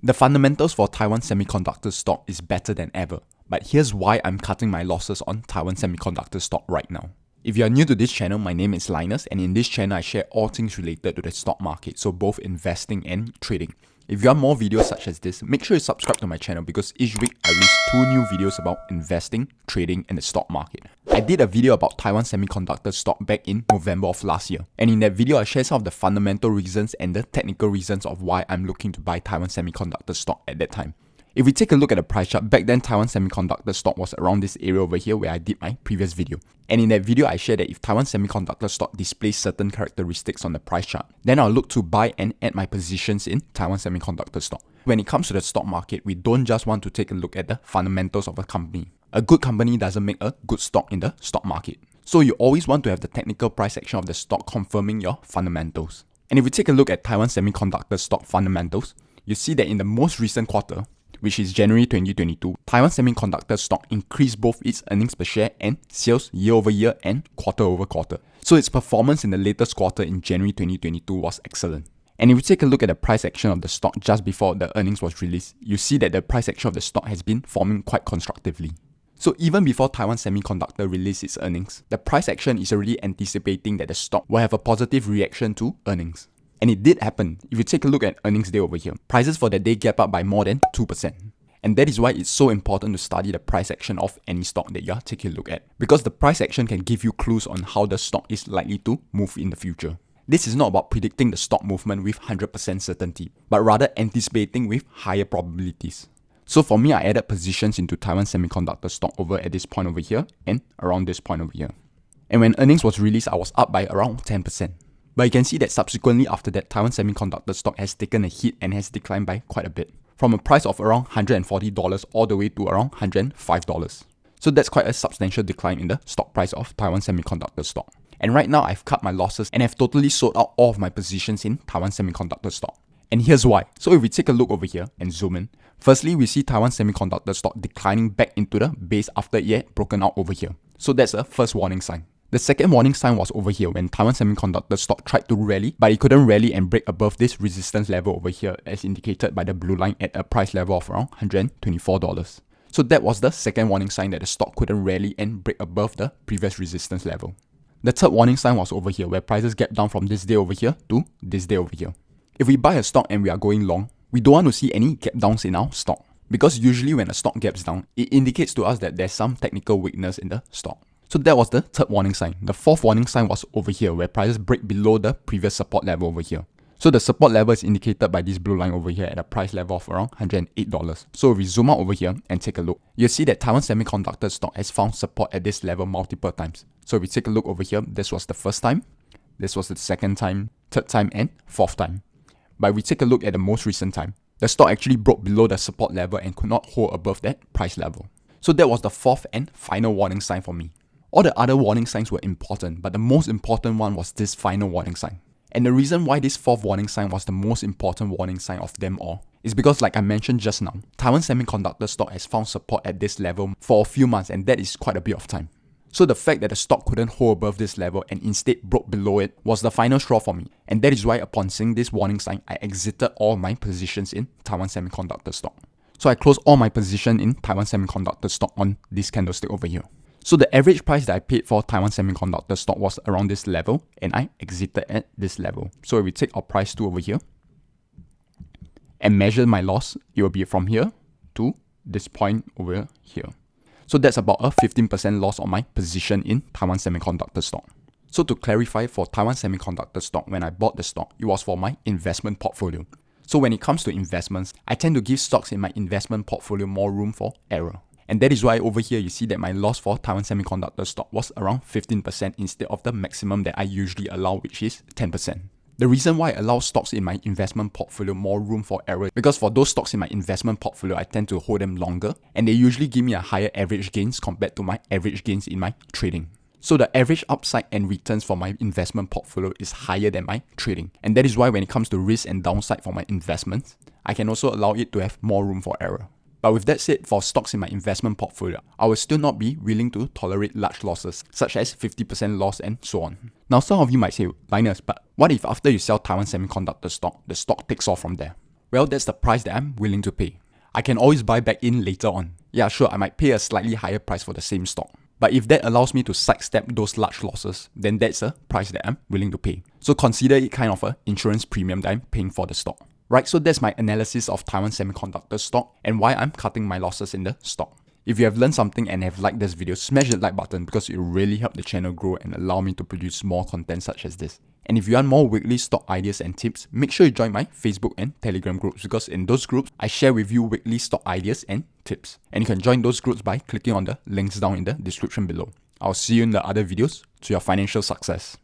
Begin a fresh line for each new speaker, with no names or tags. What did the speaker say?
The fundamentals for Taiwan Semiconductor stock is better than ever, but here's why I'm cutting my losses on Taiwan Semiconductor stock right now. If you are new to this channel, my name is Linus, and in this channel I share all things related to the stock market, so both investing and trading. If you want more videos such as this, make sure you subscribe to my channel because each week I release 2 new videos about investing, trading, and the stock market. I did a video about Taiwan Semiconductor stock back in November of last year, and in that video I shared some of the fundamental reasons and the technical reasons of why I'm looking to buy Taiwan Semiconductor stock at that time. If we take a look at the price chart, back then Taiwan Semiconductor stock was around this area over here where I did my previous video. And in that video, I shared that if Taiwan Semiconductor stock displays certain characteristics on the price chart, then I'll look to buy and add my positions in Taiwan Semiconductor stock. When it comes to the stock market, we don't just want to take a look at the fundamentals of a company. A good company doesn't make a good stock in the stock market. So you always want to have the technical price action of the stock confirming your fundamentals. And if we take a look at Taiwan Semiconductor stock fundamentals, you see that in the most recent quarter, which is January 2022, Taiwan Semiconductor stock increased both its earnings per share and sales year over year and quarter over quarter. So its performance in the latest quarter in January 2022 was excellent. And if you take a look at the price action of the stock just before the earnings was released, you see that the price action of the stock has been forming quite constructively. So even before Taiwan Semiconductor released its earnings, the price action is already anticipating that the stock will have a positive reaction to earnings. And it did happen. If you take a look at earnings day over here, prices for that day gap up by more than 2%. And that is why it's so important to study the price action of any stock that you are taking a look at. Because the price action can give you clues on how the stock is likely to move in the future. This is not about predicting the stock movement with 100% certainty, but rather anticipating with higher probabilities. So for me, I added positions into Taiwan Semiconductor stock over at this point over here and around this point over here. And when earnings was released, I was up by around 10%. But you can see that subsequently after that, Taiwan Semiconductor stock has taken a hit and has declined by quite a bit. From a price of around $140 all the way to around $105. So that's quite a substantial decline in the stock price of Taiwan Semiconductor stock. And right now I've cut my losses and have totally sold out all of my positions in Taiwan Semiconductor stock. And here's why. So if we take a look over here and zoom in, firstly we see Taiwan Semiconductor stock declining back into the base after it had broken out over here. So that's a first warning sign. The second warning sign was over here when Taiwan Semiconductor stock tried to rally, but it couldn't rally and break above this resistance level over here as indicated by the blue line at a price level of around $124. So that was the second warning sign that the stock couldn't rally and break above the previous resistance level. The third warning sign was over here where prices gap down from this day over here to this day over here. If we buy a stock and we are going long, we don't want to see any gap downs in our stock. Because usually when a stock gaps down, it indicates to us that there's some technical weakness in the stock. So that was the third warning sign. The fourth warning sign was over here where prices break below the previous support level over here. So the support level is indicated by this blue line over here at a price level of around $108. So if we zoom out over here and take a look, you'll see that Taiwan Semiconductor stock has found support at this level multiple times. So if we take a look over here, this was the first time, this was the second time, third time, and fourth time. But if we take a look at the most recent time, the stock actually broke below the support level and could not hold above that price level. So that was the fourth and final warning sign for me. All the other warning signs were important, but the most important one was this final warning sign. And the reason why this fourth warning sign was the most important warning sign of them all is because, like I mentioned just now, Taiwan Semiconductor stock has found support at this level for a few months, and that is quite a bit of time. So the fact that the stock couldn't hold above this level and instead broke below it was the final straw for me. And that is why upon seeing this warning sign, I exited all my positions in Taiwan Semiconductor stock. So I closed all my position in Taiwan Semiconductor stock on this candlestick over here. So the average price that I paid for Taiwan Semiconductor stock was around this level, and I exited at this level. So if we take our price to over here and measure my loss, it will be from here to this point over here. So that's about a 15% loss on my position in Taiwan Semiconductor stock. So to clarify, for Taiwan Semiconductor stock, when I bought the stock, it was for my investment portfolio. So when it comes to investments, I tend to give stocks in my investment portfolio more room for error. And that is why over here you see that my loss for Taiwan Semiconductor stock was around 15% instead of the maximum that I usually allow, which is 10%. The reason why I allow stocks in my investment portfolio more room for error because for those stocks in my investment portfolio, I tend to hold them longer and they usually give me a higher average gains compared to my average gains in my trading. So the average upside and returns for my investment portfolio is higher than my trading. And that is why when it comes to risk and downside for my investments, I can also allow it to have more room for error. But with that said, for stocks in my investment portfolio, I will still not be willing to tolerate large losses, such as 50% loss and so on. Now some of you might say, Linus, but what if after you sell Taiwan Semiconductor stock, the stock takes off from there? well, that's the price that I'm willing to pay. I can always buy back in later on. Yeah, sure, I might pay a slightly higher price for the same stock. But if that allows me to sidestep those large losses, then that's a price that I'm willing to pay. So consider it kind of an insurance premium that I'm paying for the stock. Right, so that's my analysis of Taiwan Semiconductor stock and why I'm cutting my losses in the stock. If you have learned something and have liked this video, smash the like button because it will really help the channel grow and allow me to produce more content such as this. And if you want more weekly stock ideas and tips, make sure you join my Facebook and Telegram groups because in those groups, I share with you weekly stock ideas and tips. And you can join those groups by clicking on the links down in the description below. I'll see you in the other videos to your financial success.